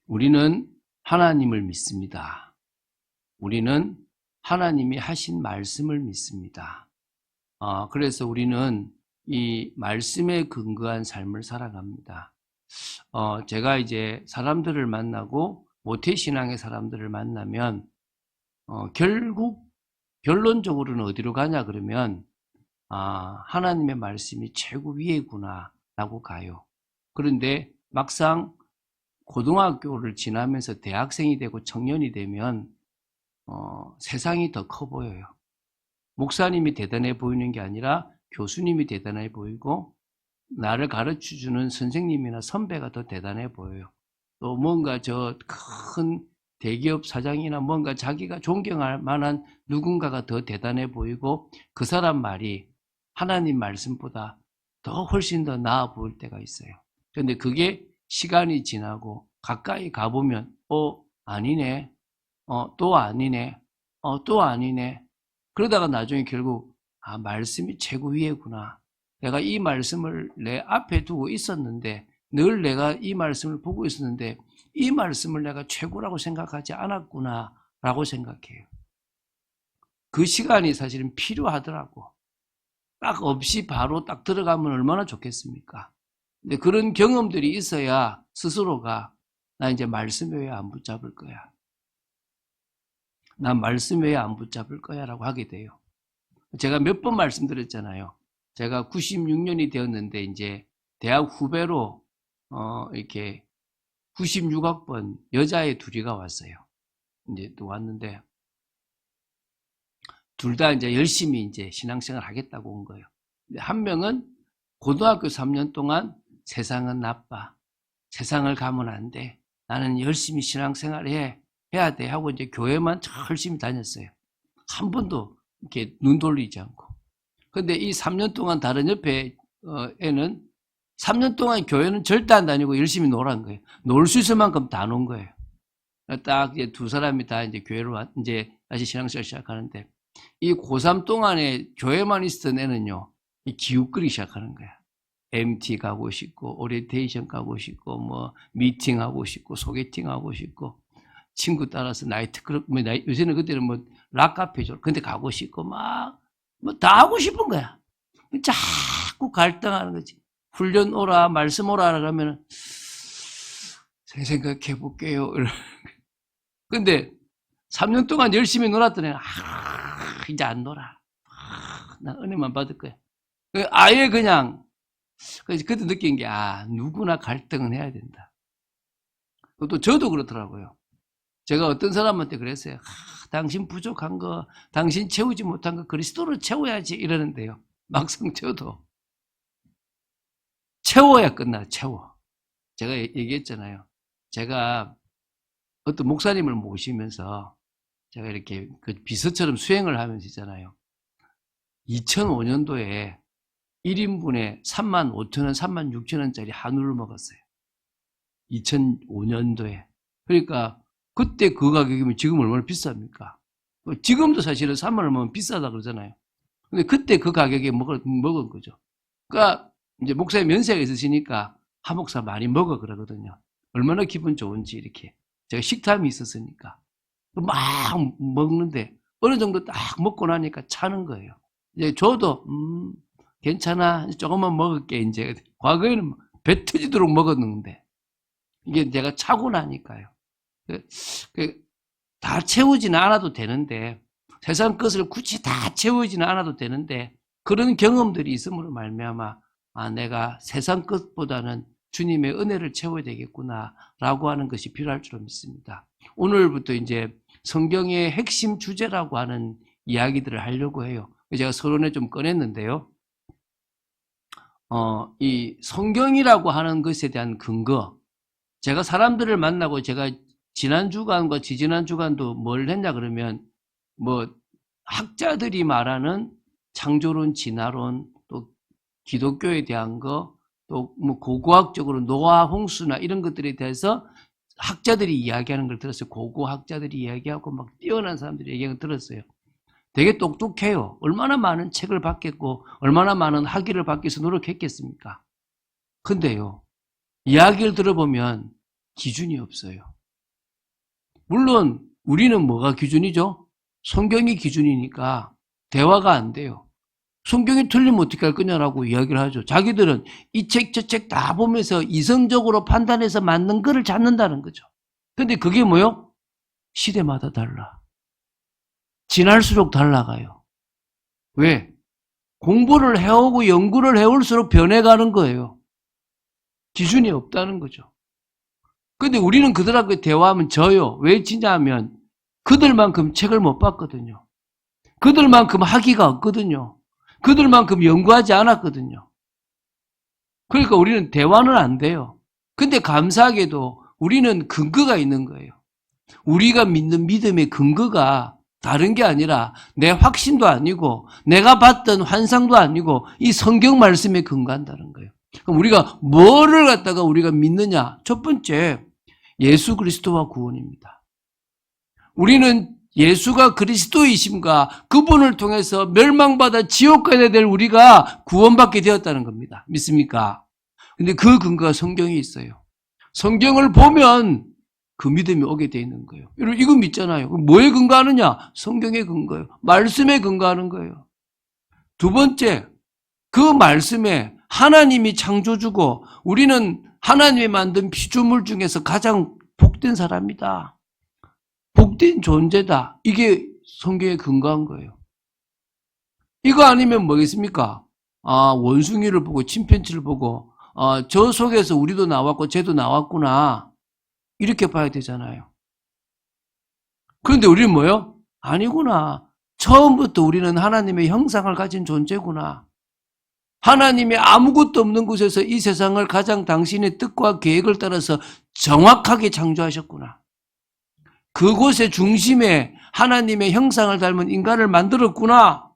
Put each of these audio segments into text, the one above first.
우리는 하나님을 믿습니다. 우리는 하나님이 하신 말씀을 믿습니다. 그래서 우리는 이 말씀에 근거한 삶을 살아갑니다. 제가 이제 사람들을 만나고 모태신앙의 사람들을 만나면 결국 결론적으로는 어디로 가냐 그러면 하나님의 말씀이 최고 위에구나 라고 가요. 그런데 막상 고등학교를 지나면서 대학생이 되고 청년이 되면 세상이 더 커 보여요. 목사님이 대단해 보이는 게 아니라 교수님이 대단해 보이고 나를 가르쳐주는 선생님이나 선배가 더 대단해 보여요. 또 뭔가 저 큰 대기업 사장이나 뭔가 자기가 존경할 만한 누군가가 더 대단해 보이고 그 사람 말이 하나님 말씀보다 더 훨씬 더 나아 보일 때가 있어요. 그런데 그게 시간이 지나고 가까이 가보면 아니네, 또 아니네, 또 아니네. 그러다가 나중에 결국 말씀이 최고 위에구나. 내가 이 말씀을 내 앞에 두고 있었는데 늘 내가 이 말씀을 보고 있었는데 이 말씀을 내가 최고라고 생각하지 않았구나 라고 생각해요. 그 시간이 사실은 필요하더라고. 딱 없이 바로 딱 들어가면 얼마나 좋겠습니까? 근데 그런 경험들이 있어야 스스로가 나 이제 말씀 외에 안 붙잡을 거야. 난 말씀 외에 안 붙잡을 거야 라고 하게 돼요. 제가 몇 번 말씀드렸잖아요. 제가 96년이 되었는데 이제 대학 후배로 이렇게 96학번 여자애 둘이가 왔어요. 이제 또 왔는데 둘 다 이제 열심히 이제 신앙생활 하겠다고 온 거예요. 한 명은 고등학교 3년 동안 세상은 나빠. 세상을 가면 안 돼. 나는 열심히 신앙생활 해야 돼 하고 이제 교회만 열심히 다녔어요. 한 번도 이렇게 눈 돌리지 않고. 근데 이 3년 동안 다른 옆에 애는 3년 동안 교회는 절대 안 다니고 열심히 놀란 거예요. 놀 수 있을 만큼 다 논 거예요. 딱 이제 두 사람이 다 이제 교회로 이제 다시 신앙생활 시작하는데 이 고3 동안에 교회만 있었던 애는요, 이 기웃거리기 시작하는 거야. MT 가고 싶고, 오리엔테이션 가고 싶고, 뭐, 미팅 하고 싶고, 소개팅 하고 싶고, 친구 따라서 나이트클럽, 요새는 그때는 뭐, 락카페죠. 근데 가고 싶고, 다 하고 싶은 거야. 자꾸 갈등하는 거지. 훈련 오라, 말씀 오라, 그러면, 생각해 볼게요. 근데, 3년 동안 열심히 놀았던 애는, 이제 안 놀아. 난 은혜만 받을 거야. 아예 그냥, 그래서 그때 느낀 게, 누구나 갈등은 해야 된다. 또 저도 그렇더라고요. 제가 어떤 사람한테 그랬어요. 당신 부족한 거, 당신 채우지 못한 거 그리스도로 채워야지 이러는데요. 막상 채워야 끝나, 채워. 제가 얘기했잖아요. 제가 어떤 목사님을 모시면서 제가 이렇게 그 비서처럼 수행을 하면서 있잖아요. 2005년도에 1인분에 35,000원, 36,000원짜리 한우를 먹었어요. 2005년도에. 그러니까 그때 그 가격이면 지금 얼마나 비쌉니까? 지금도 사실은 3만 원이면 비싸다 그러잖아요. 근데 그때 그 가격에 먹은 거죠. 그러니까 이제 목사님 연세가 있으시니까 한 목사 많이 먹어 그러거든요. 얼마나 기분 좋은지 이렇게. 제가 식탐이 있었으니까. 막 먹는데 어느 정도 딱 먹고 나니까 차는 거예요. 이제 저도 괜찮아 조금만 먹을게 이제. 과거에는 배 터지도록 먹었는데 이게 제가 차고 나니까요. 다 채우지는 않아도 되는데 세상 것을 굳이 다 채우지는 않아도 되는데 그런 경험들이 있음으로 말미암아 내가 세상 것보다는 주님의 은혜를 채워야 되겠구나 라고 하는 것이 필요할 줄 믿습니다. 오늘부터 이제 성경의 핵심 주제라고 하는 이야기들을 하려고 해요. 제가 서론에 좀 꺼냈는데요. 이 성경이라고 하는 것에 대한 근거, 제가 사람들을 만나고 제가 지난 주간과 지지난 주간도 뭘 했냐 그러면 뭐 학자들이 말하는 창조론, 진화론, 또 기독교에 대한 거, 또 뭐 고고학적으로 노아 홍수나 이런 것들에 대해서 학자들이 이야기하는 걸 들었어요. 고고학자들이 이야기하고 막 뛰어난 사람들이 얘기하는 걸 들었어요. 되게 똑똑해요. 얼마나 많은 책을 받겠고 얼마나 많은 학위를 받기 위해서 노력했겠습니까? 근데요, 이야기를 들어보면 기준이 없어요. 물론 우리는 뭐가 기준이죠? 성경이 기준이니까 대화가 안 돼요. 성경이 틀리면 어떻게 할 거냐라고 이야기를 하죠. 자기들은 이 책 저 책 다 보면서 이성적으로 판단해서 맞는 거를 찾는다는 거죠. 근데 그게 뭐요? 시대마다 달라. 지날수록 달라가요. 왜? 공부를 해오고 연구를 해올수록 변해가는 거예요. 기준이 없다는 거죠. 근데 우리는 그들하고 대화하면 져요. 왜 지냐 하면 그들만큼 책을 못 봤거든요. 그들만큼 학위가 없거든요. 그들만큼 연구하지 않았거든요. 그러니까 우리는 대화는 안 돼요. 근데 감사하게도 우리는 근거가 있는 거예요. 우리가 믿는 믿음의 근거가 다른 게 아니라 내 확신도 아니고 내가 봤던 환상도 아니고 이 성경 말씀에 근거한다는 거예요. 그럼 우리가 뭐를 갖다가 우리가 믿느냐? 첫 번째, 예수 그리스도와 구원입니다. 우리는 예수가 그리스도이심과 그분을 통해서 멸망받아 지옥 가야 될 우리가 구원받게 되었다는 겁니다. 믿습니까? 근데 그 근거가 성경에 있어요. 성경을 보면 그 믿음이 오게 돼 있는 거예요. 여러분 이거 믿잖아요. 뭐에 근거하느냐? 성경에 근거해요. 말씀에 근거하는 거예요. 두 번째, 그 말씀에 하나님이 창조주고 우리는 하나님이 만든 피조물 중에서 가장 복된 사람이다. 복된 존재다. 이게 성경에 근거한 거예요. 이거 아니면 뭐겠습니까? 원숭이를 보고 침팬지를 보고 저 속에서 우리도 나왔고 쟤도 나왔구나. 이렇게 봐야 되잖아요. 그런데 우리는 뭐요? 아니구나. 처음부터 우리는 하나님의 형상을 가진 존재구나. 하나님이 아무것도 없는 곳에서 이 세상을 가장 당신의 뜻과 계획을 따라서 정확하게 창조하셨구나. 그곳의 중심에 하나님의 형상을 닮은 인간을 만들었구나.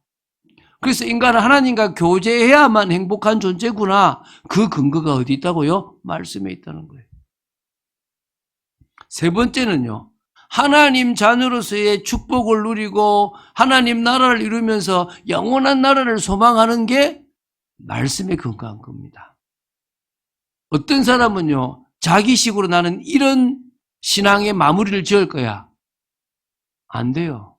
그래서 인간은 하나님과 교제해야만 행복한 존재구나. 그 근거가 어디 있다고요? 말씀에 있다는 거예요. 세 번째는요. 하나님 자녀로서의 축복을 누리고 하나님 나라를 이루면서 영원한 나라를 소망하는 게 말씀에 근거한 겁니다. 어떤 사람은요. 자기식으로 나는 이런 신앙의 마무리를 지을 거야. 안 돼요.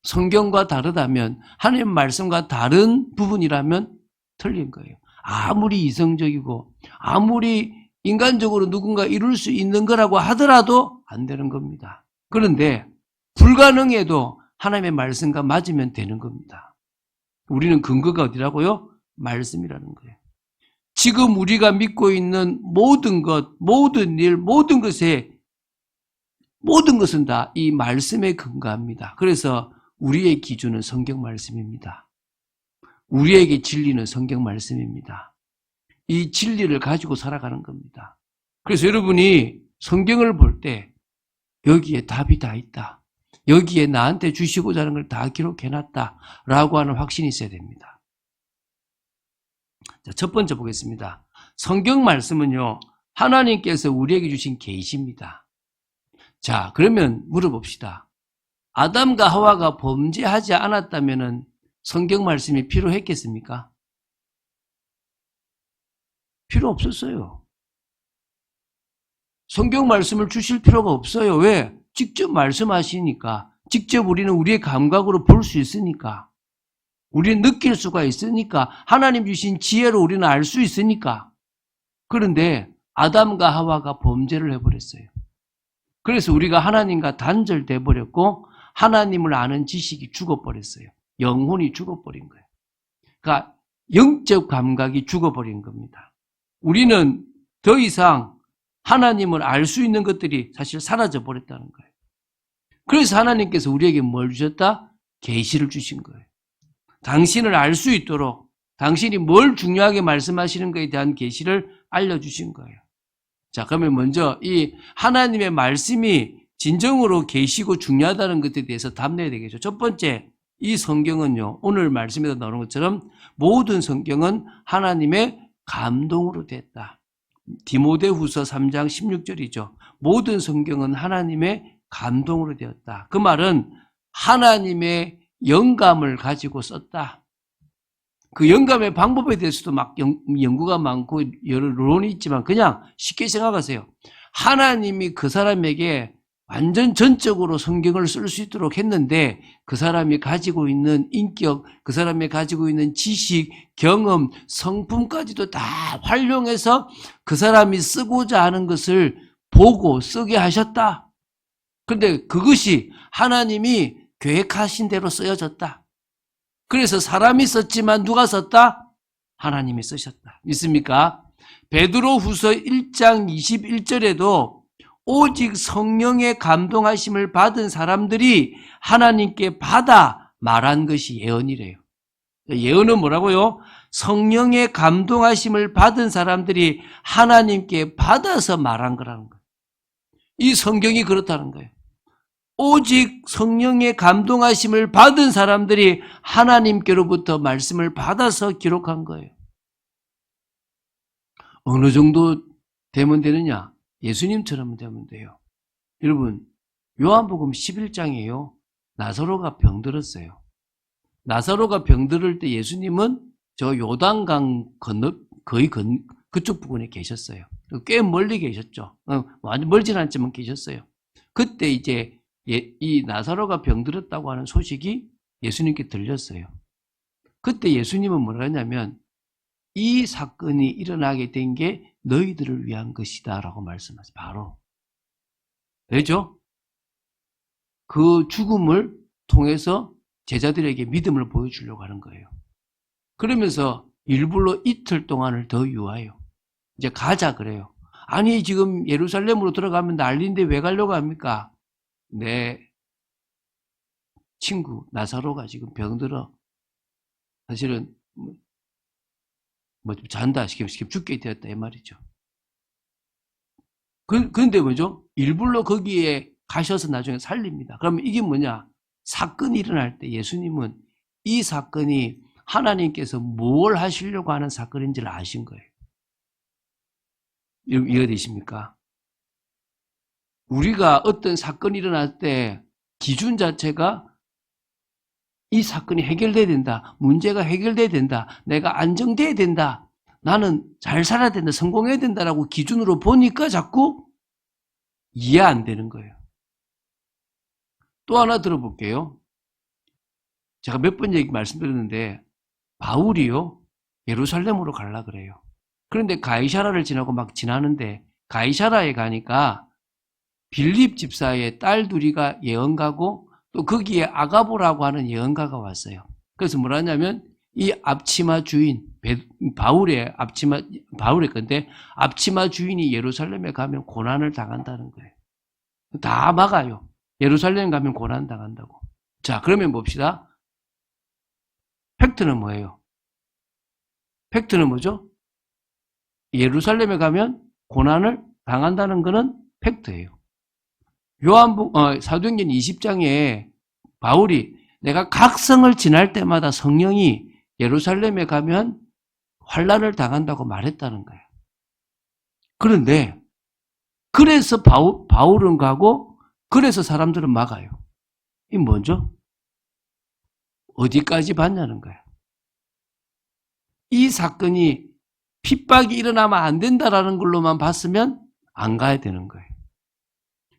성경과 다르다면 하나님 말씀과 다른 부분이라면 틀린 거예요. 아무리 이성적이고 아무리 인간적으로 누군가 이룰 수 있는 거라고 하더라도 안 되는 겁니다. 그런데 불가능해도 하나님의 말씀과 맞으면 되는 겁니다. 우리는 근거가 어디라고요? 말씀이라는 거예요. 지금 우리가 믿고 있는 모든 것, 모든 일, 모든 것은 다 이 말씀에 근거합니다. 그래서 우리의 기준은 성경 말씀입니다. 우리에게 진리는 성경 말씀입니다. 이 진리를 가지고 살아가는 겁니다. 그래서 여러분이 성경을 볼 때 여기에 답이 다 있다. 여기에 나한테 주시고자 하는 걸 다 기록해놨다. 라고 하는 확신이 있어야 됩니다. 자, 첫 번째 보겠습니다. 성경 말씀은요. 하나님께서 우리에게 주신 계시입니다. 자, 그러면 물어봅시다. 아담과 하와가 범죄하지 않았다면 성경 말씀이 필요했겠습니까? 필요 없었어요. 성경 말씀을 주실 필요가 없어요. 왜? 직접 말씀하시니까. 직접 우리는 우리의 감각으로 볼 수 있으니까. 우리는 느낄 수가 있으니까. 하나님 주신 지혜로 우리는 알 수 있으니까. 그런데 아담과 하와가 범죄를 해버렸어요. 그래서 우리가 하나님과 단절돼 버렸고 하나님을 아는 지식이 죽어버렸어요. 영혼이 죽어버린 거예요. 그러니까 영적 감각이 죽어버린 겁니다. 우리는 더 이상 하나님을 알 수 있는 것들이 사실 사라져 버렸다는 거예요. 그래서 하나님께서 우리에게 뭘 주셨다? 계시를 주신 거예요. 당신을 알 수 있도록 당신이 뭘 중요하게 말씀하시는 것에 대한 계시를 알려주신 거예요. 자, 그러면 먼저 이 하나님의 말씀이 진정으로 계시고 중요하다는 것에 대해서 답내야 되겠죠. 첫 번째, 이 성경은요, 오늘 말씀에서 나오는 것처럼 모든 성경은 하나님의 감동으로 됐다. 디모데후서 3장 16절이죠. 모든 성경은 하나님의 감동으로 되었다. 그 말은 하나님의 영감을 가지고 썼다. 그 영감의 방법에 대해서도 막 연구가 많고 여러論이 있지만 그냥 쉽게 생각하세요. 하나님이 그 사람에게 완전 전적으로 성경을 쓸 수 있도록 했는데 그 사람이 가지고 있는 인격, 그 사람이 가지고 있는 지식, 경험, 성품까지도 다 활용해서 그 사람이 쓰고자 하는 것을 보고 쓰게 하셨다. 그런데 그것이 하나님이 계획하신 대로 쓰여졌다. 그래서 사람이 썼지만 누가 썼다? 하나님이 쓰셨다. 믿습니까? 베드로후서 1장 21절에도 오직 성령의 감동하심을 받은 사람들이 하나님께 받아 말한 것이 예언이래요. 예언은 뭐라고요? 성령의 감동하심을 받은 사람들이 하나님께 받아서 말한 거라는 거예요. 이 성경이 그렇다는 거예요. 오직 성령의 감동하심을 받은 사람들이 하나님께로부터 말씀을 받아서 기록한 거예요. 어느 정도 되면 되느냐? 예수님처럼 되면 돼요. 여러분, 요한복음 11장이에요. 나사로가 병들었어요. 나사로가 병들을 때 예수님은 저 요단강 건너 거의 그쪽 부근에 계셨어요. 꽤 멀리 계셨죠. 완전 멀진 않지만 계셨어요. 그때 이제 이 나사로가 병들었다고 하는 소식이 예수님께 들렸어요. 그때 예수님은 뭐라 하냐면 이 사건이 일어나게 된 게 너희들을 위한 것이다 라고 말씀하세요. 바로. 왜죠? 그 죽음을 통해서 제자들에게 믿음을 보여주려고 하는 거예요. 그러면서 일부러 이틀 동안을 더 유하요. 이제 가자 그래요. 아니 지금 예루살렘으로 들어가면 난리인데 왜 가려고 합니까? 내 친구 나사로가 지금 병들어. 사실은 뭐 좀 잔다, 지금 죽게 되었다 이 말이죠. 그런데 뭐죠? 일부러 거기에 가셔서 나중에 살립니다. 그러면 이게 뭐냐? 사건이 일어날 때 예수님은 이 사건이 하나님께서 뭘 하시려고 하는 사건인지를 아신 거예요. 이해되십니까? 우리가 어떤 사건이 일어날 때 기준 자체가 이 사건이 해결돼야 된다. 문제가 해결돼야 된다. 내가 안정돼야 된다. 나는 잘 살아야 된다. 성공해야 된다라고 기준으로 보니까 자꾸 이해 안 되는 거예요. 또 하나 들어볼게요. 제가 몇 번 말씀드렸는데 바울이요. 예루살렘으로 가려고 그래요. 그런데 가이사라를 지나고 막 지나는데 가이사라에 가니까 빌립 집사의 딸 둘이가 예언 가고 또 거기에 아가보라고 하는 예언가가 왔어요. 그래서 뭐라 하냐면 이 앞치마 주인 바울의 건데 앞치마 주인이 예루살렘에 가면 고난을 당한다는 거예요. 다 막아요. 예루살렘 가면 고난 당한다고. 자, 그러면 봅시다. 팩트는 뭐예요? 팩트는 뭐죠? 예루살렘에 가면 고난을 당한다는 것은 팩트예요. 사도행전 20장에 바울이 내가 각성을 지날 때마다 성령이 예루살렘에 가면 환난을 당한다고 말했다는 거예요. 그런데 그래서 바울은 가고 그래서 사람들은 막아요. 이 뭐죠? 어디까지 봤냐는 거예요. 이 사건이 핍박이 일어나면 안 된다라는 걸로만 봤으면 안 가야 되는 거예요.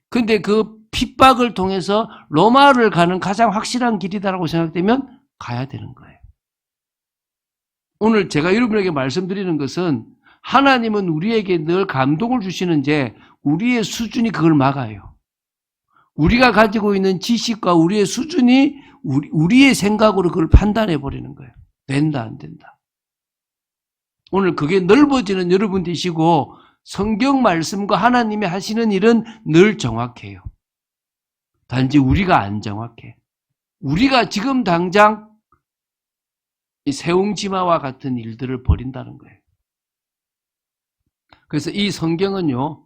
근데 그 핍박을 통해서 로마를 가는 가장 확실한 길이다라고 생각되면 가야 되는 거예요. 오늘 제가 여러분에게 말씀드리는 것은 하나님은 우리에게 늘 감동을 주시는데 우리의 수준이 그걸 막아요. 우리가 가지고 있는 지식과 우리의 수준이 우리의 생각으로 그걸 판단해 버리는 거예요. 된다 안 된다. 오늘 그게 넓어지는 여러분 되시고 성경 말씀과 하나님이 하시는 일은 늘 정확해요. 단지 우리가 안 정확해. 우리가 지금 당장 이 세웅지마와 같은 일들을 벌인다는 거예요. 그래서 이 성경은요,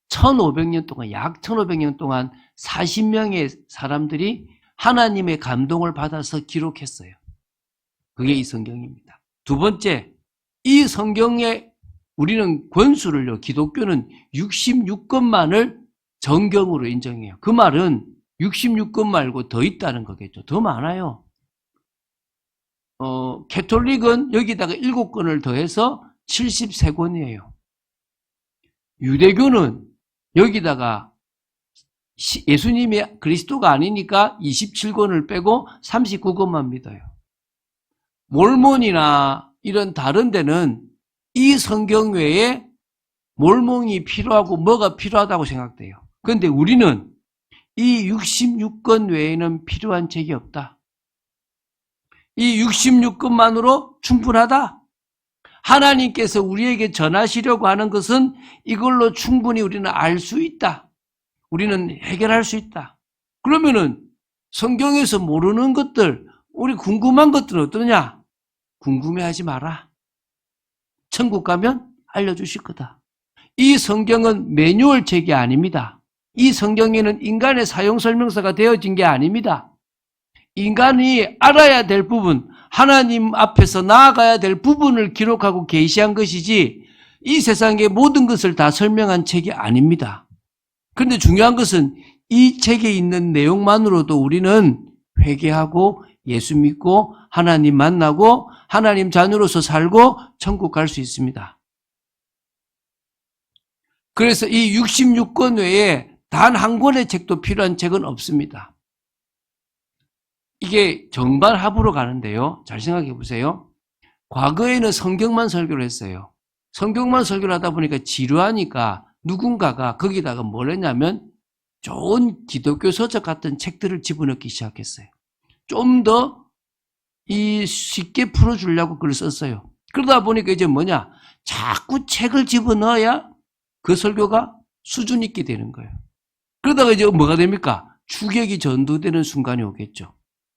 1500년 동안, 약 1500년 동안 40명의 사람들이 하나님의 감동을 받아서 기록했어요. 그게 이 성경입니다. 두 번째, 이 성경에 우리는 권수를요, 기독교는 66권만을 정경으로 인정해요. 그 말은 66권 말고 더 있다는 거겠죠. 더 많아요. 캐톨릭은 여기다가 7권을 더해서 73권이에요. 유대교는 여기다가 예수님이 그리스도가 아니니까 27권을 빼고 39권만 믿어요. 몰몬이나 이런 다른 데는 이 성경 외에 몰몬이 필요하고 뭐가 필요하다고 생각돼요. 그런데 우리는 이 66권 외에는 필요한 책이 없다. 이 66권만으로 충분하다. 하나님께서 우리에게 전하시려고 하는 것은 이걸로 충분히 우리는 알 수 있다. 우리는 해결할 수 있다. 그러면은 성경에서 모르는 것들, 우리 궁금한 것들은 어떠냐? 궁금해하지 마라. 천국 가면 알려주실 거다. 이 성경은 매뉴얼 책이 아닙니다. 이 성경에는 인간의 사용 설명서가 되어진 게 아닙니다. 인간이 알아야 될 부분, 하나님 앞에서 나아가야 될 부분을 기록하고 계시한 것이지 이 세상의 모든 것을 다 설명한 책이 아닙니다. 그런데 중요한 것은 이 책에 있는 내용만으로도 우리는 회개하고 예수 믿고 하나님 만나고 하나님 자녀로서 살고 천국 갈 수 있습니다. 그래서 이 66권 외에 단 한 권의 책도 필요한 책은 없습니다. 이게 정반합으로 가는데요. 잘 생각해 보세요. 과거에는 성경만 설교를 했어요. 성경만 설교를 하다 보니까 지루하니까 누군가가 거기다가 뭘 했냐면 좋은 기독교 서적 같은 책들을 집어넣기 시작했어요. 좀 더 쉽게 풀어주려고 글을 썼어요. 그러다 보니까 이제 뭐냐? 자꾸 책을 집어넣어야 그 설교가 수준 있게 되는 거예요. 그러다가 이제 뭐가 됩니까? 추격이 전도되는 순간이 오겠죠.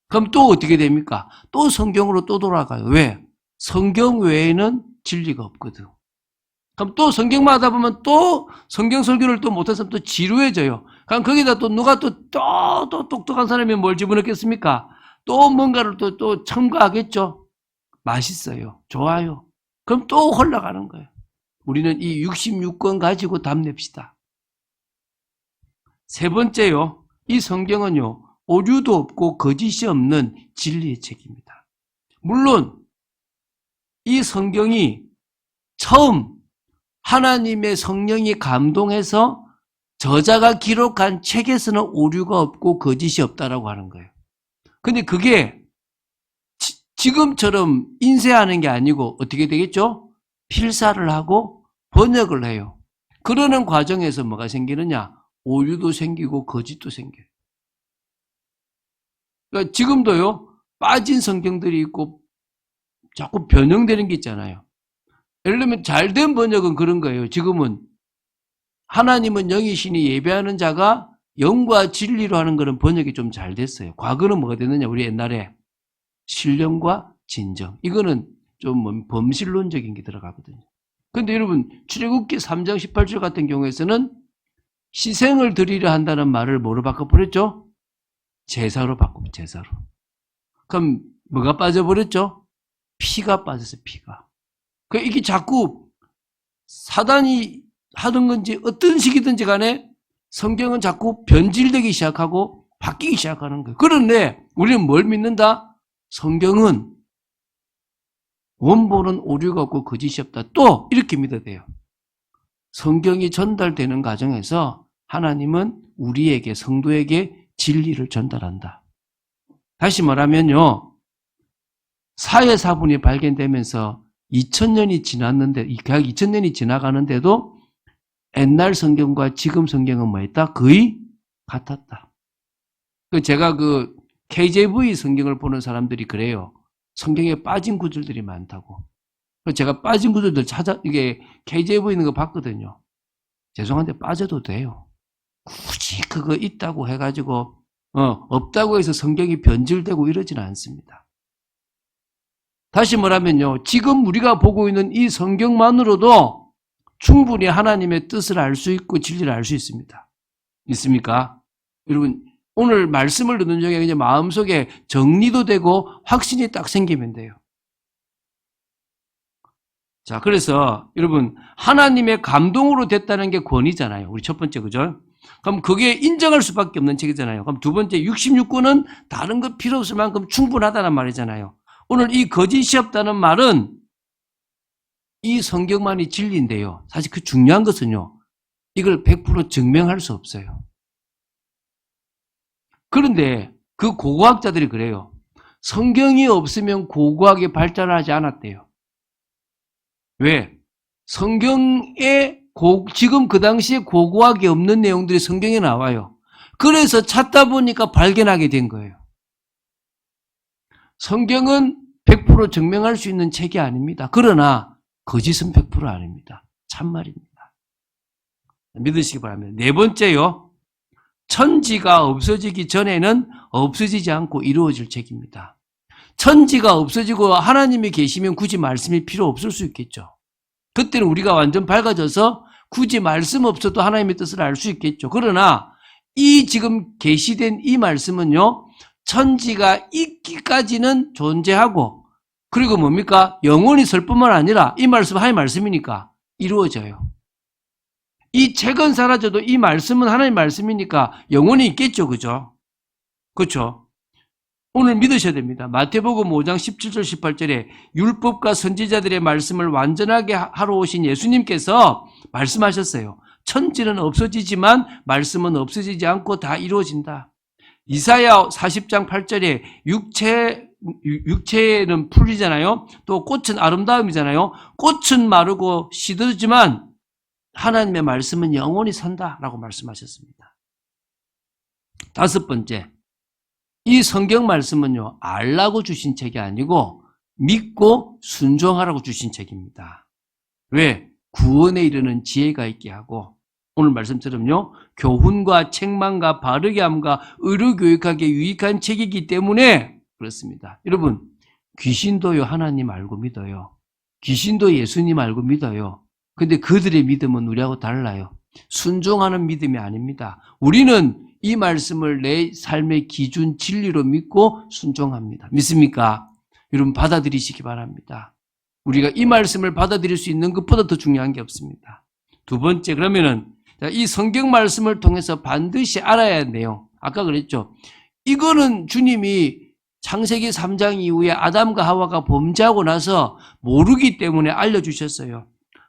그럼 또 어떻게 됩니까? 또 성경으로 또 돌아가요. 왜? 성경 외에는 진리가 없거든. 그럼 또 성경만 하다 보면 또 성경 설교를 또 못해서 또 지루해져요. 그럼 거기다 또 누가 또 똑똑한 사람이 뭘 집어넣겠습니까? 또 뭔가를 또 첨가하겠죠. 맛있어요. 좋아요. 그럼 또 흘러가는 거예요. 우리는 이 66권 가지고 답냅시다. 세 번째요. 이 성경은요. 오류도 없고 거짓이 없는 진리의 책입니다. 물론 이 성경이 처음 하나님의 성령이 감동해서 저자가 기록한 책에서는 오류가 없고 거짓이 없다라고 하는 거예요. 근데 그게 지금처럼 인쇄하는 게 아니고 어떻게 되겠죠? 필사를 하고 번역을 해요. 그러는 과정에서 뭐가 생기느냐? 오류도 생기고 거짓도 생겨요. 그러니까 지금도요, 빠진 성경들이 있고 자꾸 변형되는 게 있잖아요. 예를 들면 잘된 번역은 그런 거예요. 지금은 하나님은 영이시니 예배하는 자가 영과 진리로 하는 거는 번역이 좀 잘 됐어요. 과거는 뭐가 됐느냐? 우리 옛날에 신령과 진정. 이거는 좀 범실론적인 게 들어가거든요. 그런데 여러분 출애굽기 3장 18절 같은 경우에서는 희생을 드리려 한다는 말을 뭐로 바꿔버렸죠? 제사로 바꾸고 제사로. 그럼 뭐가 빠져버렸죠? 피가 빠졌어요. 피가. 이게 자꾸 사단이 하던 건지 어떤 식이든지 간에 성경은 자꾸 변질되기 시작하고 바뀌기 시작하는 거예요. 그런데 우리는 뭘 믿는다? 성경은 원본은 오류가 없고 거짓이 없다. 또 이렇게 믿어야 돼요. 성경이 전달되는 과정에서 하나님은 우리에게 성도에게 진리를 전달한다. 다시 말하면요. 사회사분이 발견되면서 2000년이 지났는데 약 2000년이 지나가는데도 옛날 성경과 지금 성경은 뭐였다? 거의 같았다. 제가 KJV 성경을 보는 사람들이 그래요. 성경에 빠진 구절들이 많다고. 제가 빠진 구절들 이게 KJV 있는 거 봤거든요. 죄송한데 빠져도 돼요. 굳이 그거 있다고 해가지고, 없다고 해서 성경이 변질되고 이러지는 않습니다. 다시 말하면요. 지금 우리가 보고 있는 이 성경만으로도 충분히 하나님의 뜻을 알 수 있고 진리를 알 수 있습니다. 있습니까? 여러분, 오늘 말씀을 듣는 중에 그냥 마음속에 정리도 되고 확신이 딱 생기면 돼요. 자, 그래서 여러분, 하나님의 감동으로 됐다는 게 권위잖아요. 우리 첫 번째, 그죠? 그럼 그게 인정할 수밖에 없는 책이잖아요. 그럼 두 번째, 66권은 다른 것 필요 없을 만큼 충분하다는 말이잖아요. 오늘 이 거짓이 없다는 말은 이 성경만이 진리인데요. 사실 그 중요한 것은요. 이걸 100% 증명할 수 없어요. 그런데 그 고고학자들이 그래요. 성경이 없으면 고고학이 발전하지 않았대요. 왜? 성경에 지금 그 당시에 고고학이 없는 내용들이 성경에 나와요. 그래서 찾다 보니까 발견하게 된 거예요. 성경은 100% 증명할 수 있는 책이 아닙니다. 그러나 거짓은 100% 아닙니다. 참말입니다. 믿으시기 바랍니다. 네 번째요. 천지가 없어지기 전에는 없어지지 않고 이루어질 책입니다. 천지가 없어지고 하나님이 계시면 굳이 말씀이 필요 없을 수 있겠죠. 그때는 우리가 완전 밝아져서 굳이 말씀 없어도 하나님의 뜻을 알 수 있겠죠. 그러나 이 지금 계시된 이 말씀은요. 천지가 있기까지는 존재하고 그리고 뭡니까? 영원히 설 뿐만 아니라 이 말씀 하나님의 말씀이니까 이루어져요. 이 책은 사라져도 이 말씀은 하나님의 말씀이니까 영원히 있겠죠. 그죠? 그렇죠? 오늘 믿으셔야 됩니다. 마태복음 5장 17절 18절에 율법과 선지자들의 말씀을 완전하게 하러 오신 예수님께서 말씀하셨어요. 천지는 없어지지만 말씀은 없어지지 않고 다 이루어진다. 이사야 40장 8절에 육체는 풀리잖아요. 또 꽃은 아름다움이잖아요. 꽃은 마르고 시들지만 하나님의 말씀은 영원히 산다라고 말씀하셨습니다. 다섯 번째, 이 성경 말씀은요, 알라고 주신 책이 아니고 믿고 순종하라고 주신 책입니다. 왜? 구원에 이르는 지혜가 있게 하고 오늘 말씀처럼요, 교훈과 책망과 바르게 함과 의로 교육하기에 유익한 책이기 때문에 그렇습니다. 여러분, 귀신도요 하나님 알고 믿어요. 귀신도 예수님 알고 믿어요. 근데 그들의 믿음은 우리하고 달라요. 순종하는 믿음이 아닙니다. 우리는 이 말씀을 내 삶의 기준 진리로 믿고 순종합니다. 믿습니까? 여러분 받아들이시기 바랍니다. 우리가 이 말씀을 받아들일 수 있는 것보다 더 중요한 게 없습니다. 두 번째, 그러면은 이 성경 말씀을 통해서 반드시 알아야 할 내용. 아까 그랬죠. 이거는 주님이 창세기 3장 이후에 아담과 하와가 범죄하고 나서 모르기 때문에 알려주셨어요.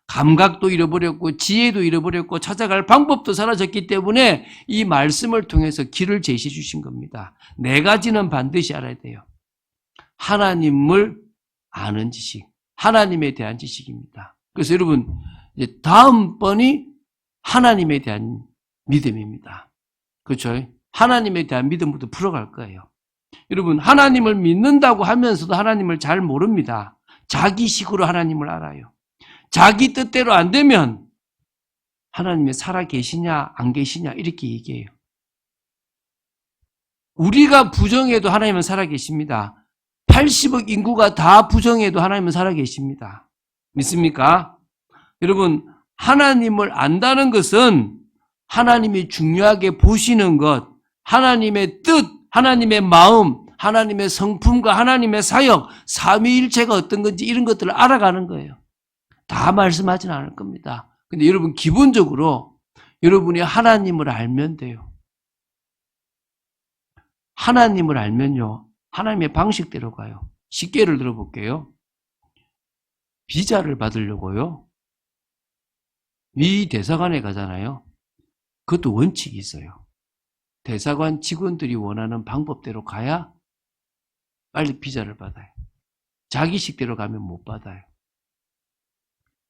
감각도 잃어버렸고 지혜도 잃어버렸고 찾아갈 방법도 사라졌기 때문에 이 말씀을 통해서 길을 제시해 주신 겁니다. 네 가지는 반드시 알아야 돼요. 하나님을 아는 지식, 하나님에 대한 지식입니다. 그래서 여러분 이제 다음번이 하나님에 대한 믿음입니다. 그렇죠? 하나님에 대한 믿음부터 풀어갈 거예요. 여러분 하나님을 믿는다고 하면서도 하나님을 잘 모릅니다. 자기식으로 하나님을 알아요. 자기 뜻대로 안 되면 하나님이 살아 계시냐 안 계시냐 이렇게 얘기해요. 우리가 부정해도 하나님은 살아 계십니다. 80억 인구가 다 부정해도 하나님은 살아 계십니다. 믿습니까? 여러분 하나님을 안다는 것은 하나님이 중요하게 보시는 것, 하나님의 뜻, 하나님의 마음, 하나님의 성품과 하나님의 사역, 삼위일체가 어떤 건지 이런 것들을 알아가는 거예요. 다 말씀하지는 않을 겁니다. 근데 여러분 기본적으로 여러분이 하나님을 알면 돼요. 하나님을 알면요. 하나님의 방식대로 가요. 쉽게 예를 들어볼게요. 비자를 받으려고요. 미 대사관에 가잖아요. 그것도 원칙이 있어요. 대사관 직원들이 원하는 방법대로 가야 빨리 비자를 받아요. 자기 식대로 가면 못 받아요.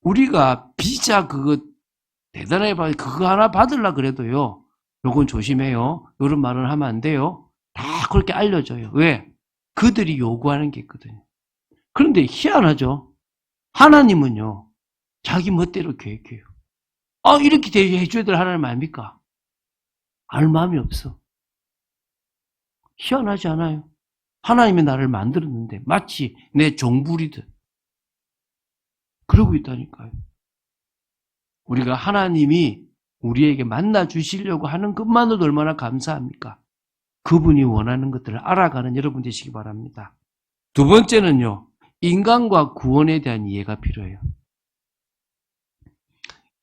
우리가 비자 그거 대단하게 받아요. 그거 하나 받으려고 그래도요. 요건 조심해요. 이런 말은 하면 안 돼요. 다 그렇게 알려줘요. 왜? 그들이 요구하는 게 있거든요. 그런데 희한하죠. 하나님은요. 자기 멋대로 계획해요. 이렇게 해줘야 될 하나님 아닙니까? 알 마음이 없어. 희한하지 않아요? 하나님이 나를 만들었는데 마치 내 종부리듯 그러고 있다니까요. 우리가 하나님이 우리에게 만나 주시려고 하는 것만으로도 얼마나 감사합니까? 그분이 원하는 것들을 알아가는 여러분 되시기 바랍니다. 두 번째는요. 인간과 구원에 대한 이해가 필요해요.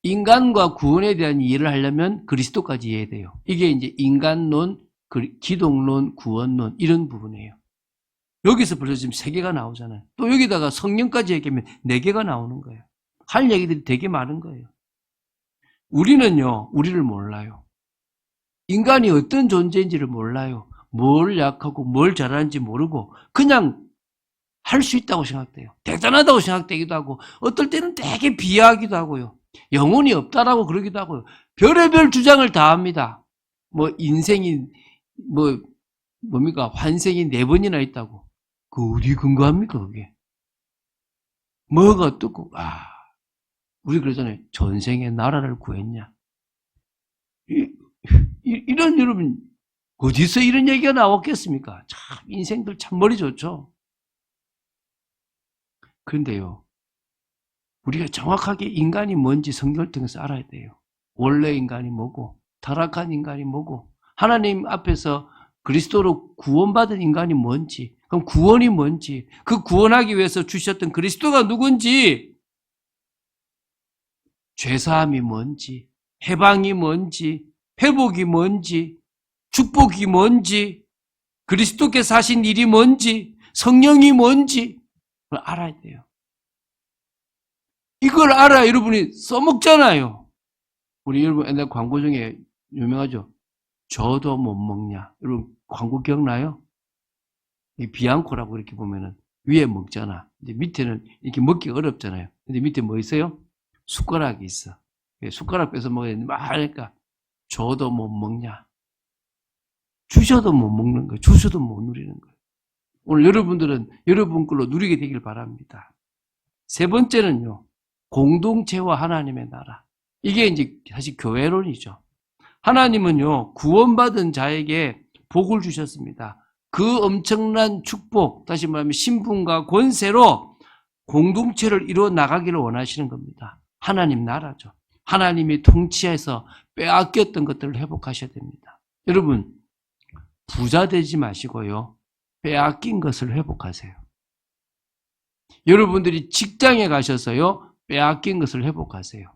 인간과 구원에 대한 이해를 하려면 그리스도까지 이해해야 돼요. 이게 이제 인간론, 기독론, 구원론 이런 부분이에요. 여기서 벌써 지금 3개가 나오잖아요. 또 여기다가 성령까지 얘기하면 4개가 나오는 거예요. 할 얘기들이 되게 많은 거예요. 우리는요, 우리를 몰라요. 인간이 어떤 존재인지를 몰라요. 뭘 약하고 뭘 잘하는지 모르고 그냥 할 수 있다고 생각돼요. 대단하다고 생각되기도 하고 어떨 때는 되게 비하하기도 하고요. 영혼이 없다라고 그러기도 하고요. 별의별 주장을 다 합니다. 뭐 인생이 뭡니까? 환생이 4번이나 있다고. 그 어디 근거합니까 그게? 뭐가 어떻고 우리 그러잖아요. 전생에 나라를 구했냐. 이런 여러분 어디서 이런 얘기가 나왔겠습니까? 참 인생들 참 머리 좋죠. 그런데요. 우리가 정확하게 인간이 뭔지 성경을 통해서 알아야 돼요. 원래 인간이 뭐고 타락한 인간이 뭐고 하나님 앞에서 그리스도로 구원받은 인간이 뭔지 그럼 구원이 뭔지 그 구원하기 위해서 주셨던 그리스도가 누군지 죄사함이 뭔지 해방이 뭔지 회복이 뭔지 축복이 뭔지 그리스도께서 하신 일이 뭔지 성령이 뭔지 그걸 알아야 돼요. 이걸 알아야 여러분이 써먹잖아요. 우리 여러분 옛날 광고 중에 유명하죠. 저도 못 먹냐. 여러분 광고 기억나요? 이 비앙코라고 이렇게 보면은 위에 먹잖아. 이제 밑에는 이렇게 먹기 어렵잖아요. 근데 밑에 뭐 있어요? 숟가락이 있어. 숟가락 빼서 먹어야 되는데 막 하니까 저도 못 먹냐. 주셔도 못 먹는 거예요. 주셔도 못 누리는 거예요. 오늘 여러분들은 여러분 걸로 누리게 되길 바랍니다. 세 번째는요. 공동체와 하나님의 나라. 이게 이제 사실 교회론이죠. 하나님은요, 구원받은 자에게 복을 주셨습니다. 그 엄청난 축복, 다시 말하면 신분과 권세로 공동체를 이루어 나가기를 원하시는 겁니다. 하나님 나라죠. 하나님이 통치해서 빼앗겼던 것들을 회복하셔야 됩니다. 여러분, 부자 되지 마시고요. 빼앗긴 것을 회복하세요. 여러분들이 직장에 가셔서요. 빼앗긴 것을 회복하세요.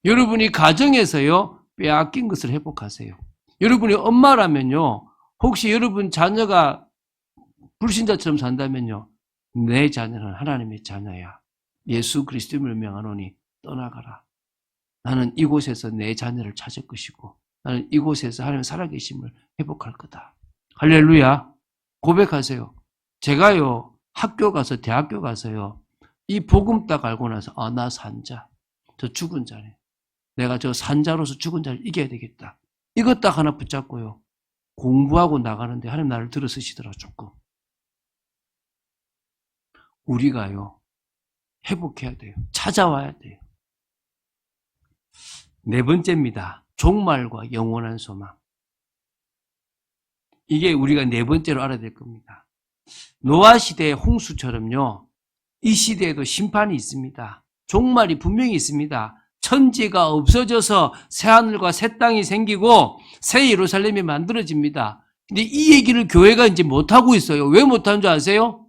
여러분이 가정에서요. 빼앗긴 것을 회복하세요. 여러분이 엄마라면요. 혹시 여러분 자녀가 불신자처럼 산다면요. 내 자녀는 하나님의 자녀야. 예수 그리스도를 명하노니 떠나가라. 나는 이곳에서 내 자녀를 찾을 것이고 나는 이곳에서 하나님의 살아계심을 회복할 거다. 할렐루야. 고백하세요. 제가요. 학교 가서 대학교 가서요. 이 복음 딱 알고 나서 나 산자. 저 죽은 자네. 내가 저 산자로서 죽은 자를 이겨야 되겠다. 이것 딱 하나 붙잡고요. 공부하고 나가는데 하나님 나를 들어서시더라 조금. 우리가요. 회복해야 돼요. 찾아와야 돼요. 네 번째입니다. 종말과 영원한 소망. 이게 우리가 네 번째로 알아야 될 겁니다. 노아 시대의 홍수처럼요. 이 시대에도 심판이 있습니다. 종말이 분명히 있습니다. 천지가 없어져서 새하늘과 새 땅이 생기고 새 예루살렘이 만들어집니다. 근데 이 얘기를 교회가 이제 못하고 있어요. 왜 못하는 줄 아세요?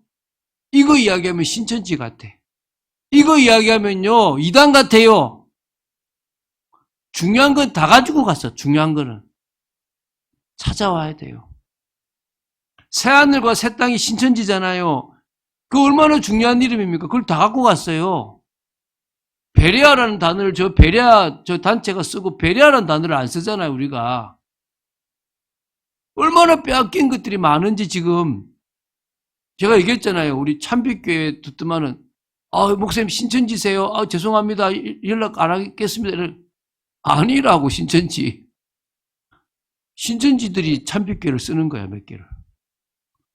이거 이야기하면 신천지 같아. 이거 이야기하면요. 이단 같아요. 중요한 건 다 가지고 갔어. 중요한 거는. 찾아와야 돼요. 새하늘과 새 땅이 신천지잖아요. 그 얼마나 중요한 이름입니까? 그걸 다 갖고 갔어요. 베레아라는 단어를 베레아 단체가 쓰고 베레아라는 단어를 안 쓰잖아요, 우리가. 얼마나 빼앗긴 것들이 많은지 지금 제가 얘기했잖아요. 우리 참빛교회 듣더만은 목사님 신천지세요? 죄송합니다. 연락 안 하겠습니다. 아니라고 신천지. 신천지들이 참빛교회를 쓰는 거야, 몇 개를.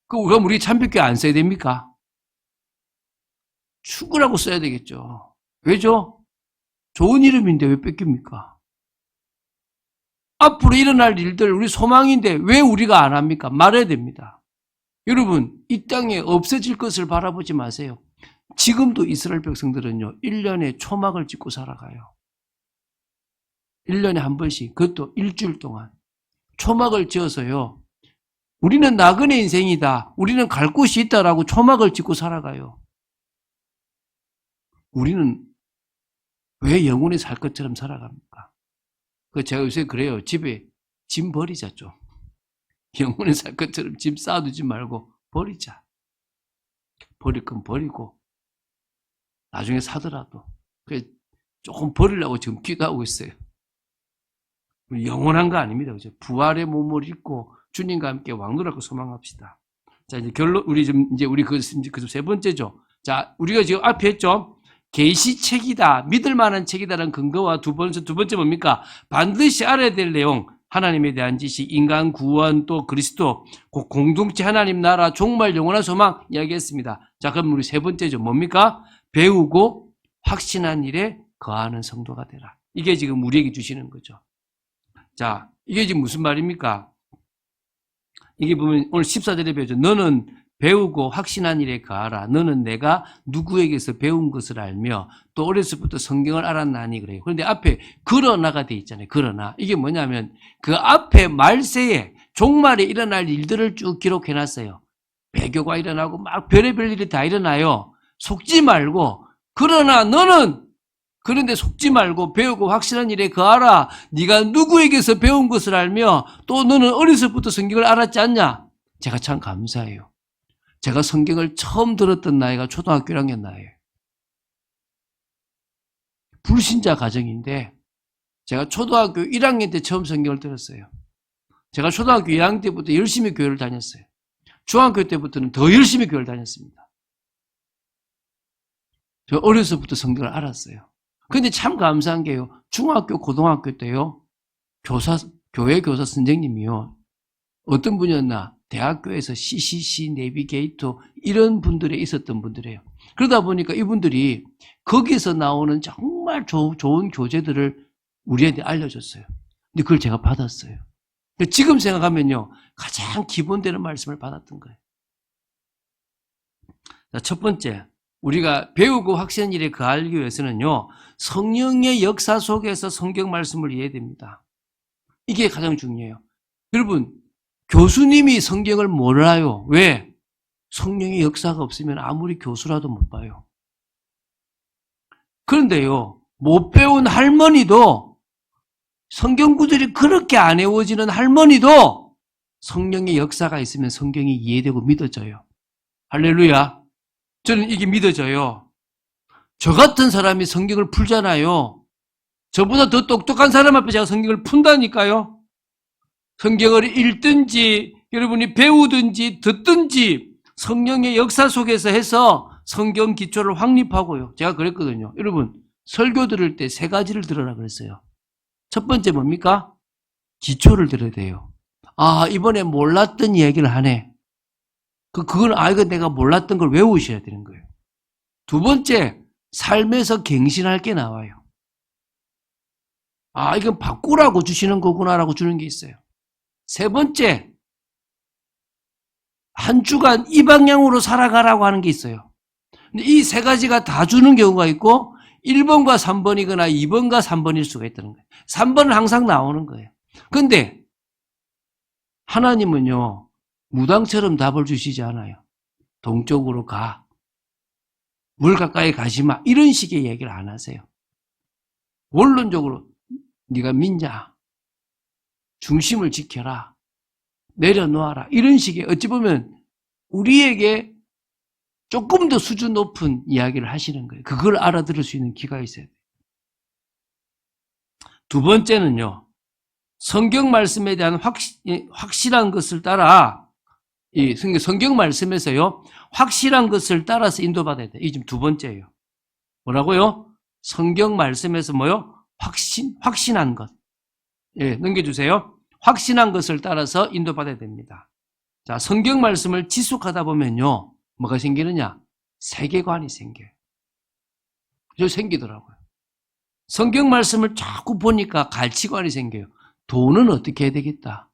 그럼 우리 참빛교회 안 써야 됩니까? 축구라고 써야 되겠죠. 왜죠? 좋은 이름인데 왜 뺏깁니까? 앞으로 일어날 일들 우리 소망인데 왜 우리가 안 합니까? 말해야 됩니다. 여러분 이 땅에 없어질 것을 바라보지 마세요. 지금도 이스라엘 백성들은요 1년에 초막을 짓고 살아가요. 1년에 한 번씩 그것도 일주일 동안 초막을 지어서요. 우리는 나그네 인생이다. 우리는 갈 곳이 있다라고 초막을 짓고 살아가요. 우리는 왜 영원히 살 것처럼 살아갑니까? 제가 요새 그래요. 집에 짐 버리자 좀. 영원히 살 것처럼 짐 쌓아두지 말고 버리자. 버릴 건 버리고 나중에 사더라도 조금 버리려고 지금 기도하고 있어요. 영원한 거 아닙니다. 그죠? 부활의 몸을 입고 주님과 함께 왕노라고 소망합시다. 자, 이제 결론, 우리 그 세 번째죠. 자, 우리가 지금 앞에 했죠. 계시책이다, 믿을 만한 책이다라는 근거와 두 번째 뭡니까? 반드시 알아야 될 내용, 하나님에 대한 지식, 인간 구원, 또 그리스도, 공동체 하나님 나라, 종말 영원한 소망 이야기했습니다. 자, 그럼 우리 세 번째죠. 뭡니까? 배우고 확신한 일에 거하는 성도가 되라. 이게 지금 우리에게 주시는 거죠. 자, 이게 지금 무슨 말입니까? 이게 보면 오늘 14절에 배우죠. 너는 배우고 확신한 일에 거하라. 너는 내가 누구에게서 배운 것을 알며 또 어려서부터 성경을 알았나니 그래요. 그런데 앞에 그러나가 돼 있잖아요. 그러나. 이게 뭐냐면 그 앞에 말세에 종말에 일어날 일들을 쭉 기록해놨어요. 배교가 일어나고 막 별의별 일이 다 일어나요. 속지 말고 그러나 너는 그런데 속지 말고 배우고 확실한 일에 거하라. 네가 누구에게서 배운 것을 알며 또 너는 어려서부터 성경을 알았지 않냐? 제가 참 감사해요. 제가 성경을 처음 들었던 나이가 초등학교 1학년 나이에요. 불신자 가정인데 제가 초등학교 1학년 때 처음 성경을 들었어요. 제가 초등학교 2학년 때부터 열심히 교회를 다녔어요. 중학교 때부터는 더 열심히 교회를 다녔습니다. 저 어려서부터 성경을 알았어요. 근데 참 감사한 게요. 중학교, 고등학교 때요. 교회 교사 선생님이요. 어떤 분이었나? 대학교에서 CCC, 내비게이터 이런 분들에 있었던 분들이에요. 그러다 보니까 이분들이 거기서 나오는 정말 좋은 교재들을 우리한테 알려줬어요. 근데 그걸 제가 받았어요. 지금 생각하면요. 가장 기본되는 말씀을 받았던 거예요. 자, 첫 번째. 우리가 배우고 확신한 일에 거하기 위해서는요, 성령의 역사 속에서 성경 말씀을 이해해야 됩니다. 이게 가장 중요해요. 여러분, 교수님이 성경을 몰라요. 왜? 성령의 역사가 없으면 아무리 교수라도 못 봐요. 그런데요, 못 배운 할머니도, 성경 구절이 그렇게 안 외워지는 할머니도 성령의 역사가 있으면 성경이 이해되고 믿어져요. 할렐루야. 저는 이게 믿어져요. 저 같은 사람이 성경을 풀잖아요. 저보다 더 똑똑한 사람 앞에 제가 성경을 푼다니까요. 성경을 읽든지 여러분이 배우든지 듣든지 성령의 역사 속에서 해서 성경 기초를 확립하고요. 제가 그랬거든요. 여러분 설교 들을 때 세 가지를 들으라 그랬어요. 첫 번째 뭡니까? 기초를 들어야 돼요. 아, 이번에 몰랐던 이야기를 하네. 그건 이거 내가 몰랐던 걸 외우셔야 되는 거예요. 두 번째, 삶에서 갱신할 게 나와요. 아, 이건 바꾸라고 주시는 거구나라고 주는 게 있어요. 세 번째, 한 주간 이 방향으로 살아가라고 하는 게 있어요. 근데 이 세 가지가 다 주는 경우가 있고 1번과 3번이거나 2번과 3번일 수가 있다는 거예요. 3번은 항상 나오는 거예요. 그런데 하나님은요, 무당처럼 답을 주시지 않아요. 동쪽으로 가. 물 가까이 가지 마. 이런 식의 얘기를 안 하세요. 원론적으로 네가 믿냐? 중심을 지켜라. 내려놓아라. 이런 식의 어찌 보면 우리에게 조금 더 수준 높은 이야기를 하시는 거예요. 그걸 알아들을 수 있는 귀가 있어야 돼요. 두 번째는요. 성경 말씀에 대한 확실한 것을 따라 이 성경 말씀에서요, 확실한 것을 따라서 인도받아야 돼. 이게 지금 두 번째예요. 뭐라고요? 성경 말씀에서 뭐요? 확신한 것. 예, 넘겨주세요. 확신한 것을 따라서 인도받아야 됩니다. 자, 성경 말씀을 지속하다 보면요, 뭐가 생기느냐? 세계관이 생겨요. 저 생기더라고요. 성경 말씀을 자꾸 보니까 가치관이 생겨요. 돈은 어떻게 해야 되겠다.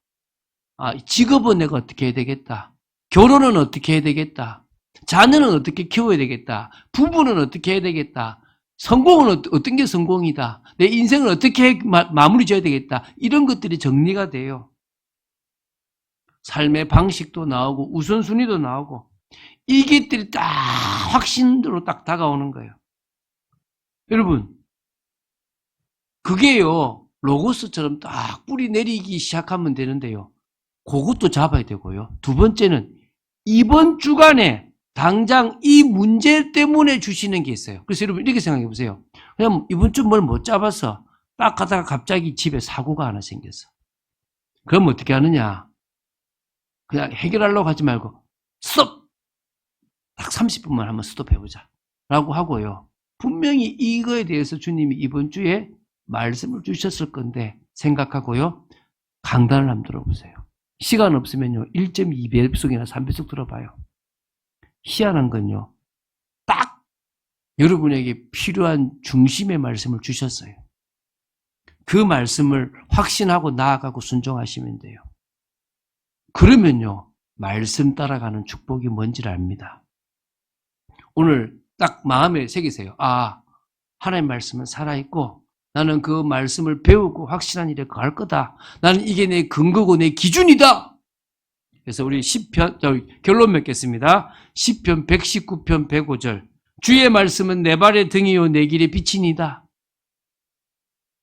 아, 직업은 내가 어떻게 해야 되겠다. 결혼은 어떻게 해야 되겠다. 자녀는 어떻게 키워야 되겠다. 부부는 어떻게 해야 되겠다. 성공은 어떤 게 성공이다. 내 인생을 어떻게 마무리 지어야 되겠다. 이런 것들이 정리가 돼요. 삶의 방식도 나오고 우선순위도 나오고 이것들이 딱 확신으로 딱 다가오는 거예요. 여러분, 그게요, 로고스처럼 딱 뿌리 내리기 시작하면 되는데요. 그것도 잡아야 되고요. 두 번째는 이번 주간에 당장 이 문제 때문에 주시는 게 있어요. 그래서 여러분 이렇게 생각해 보세요. 그냥 이번 주 뭘 못 잡아서 딱 가다가 갑자기 집에 사고가 하나 생겼어. 그럼 어떻게 하느냐? 그냥 해결하려고 하지 말고 스톱! 딱 30분만 한번 스톱해보자 라고 하고요. 분명히 이거에 대해서 주님이 이번 주에 말씀을 주셨을 건데 생각하고요. 강단을 한번 들어보세요. 시간 없으면요. 1.2배속이나 3배속 들어봐요. 희한한 건요. 딱 여러분에게 필요한 중심의 말씀을 주셨어요. 그 말씀을 확신하고 나아가고 순종하시면 돼요. 그러면요. 말씀 따라가는 축복이 뭔지를 압니다. 오늘 딱 마음에 새기세요. 아, 하나님의 말씀은 살아있고 나는 그 말씀을 배우고 확신한 일에 거할 거다. 나는 이게 내 근거고 내 기준이다. 그래서 우리 시편, 결론 맺겠습니다. 시편 119편 105절. 주의 말씀은 내 발의 등이요 내 길의 빛이니다.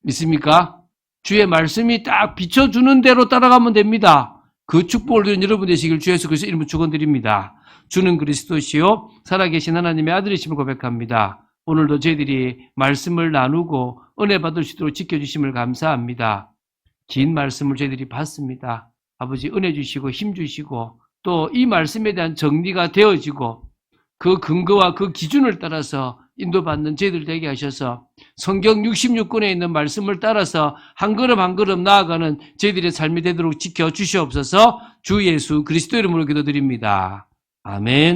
믿습니까? 주의 말씀이 딱 비춰주는 대로 따라가면 됩니다. 그 축복을 누린 여러분 되시길 주 예수 그리스도 이름으로 축원드립니다. 주는 그리스도시요 살아계신 하나님의 아들이심을 고백합니다. 오늘도 저희들이 말씀을 나누고 은혜 받을 수 있도록 지켜주심을 감사합니다. 긴 말씀을 저희들이 봤습니다. 아버지 은혜 주시고 힘 주시고 또 이 말씀에 대한 정리가 되어지고 그 근거와 그 기준을 따라서 인도받는 저희들 되게 하셔서 성경 66권에 있는 말씀을 따라서 한 걸음 한 걸음 나아가는 저희들의 삶이 되도록 지켜주시옵소서. 주 예수 그리스도 이름으로 기도드립니다. 아멘.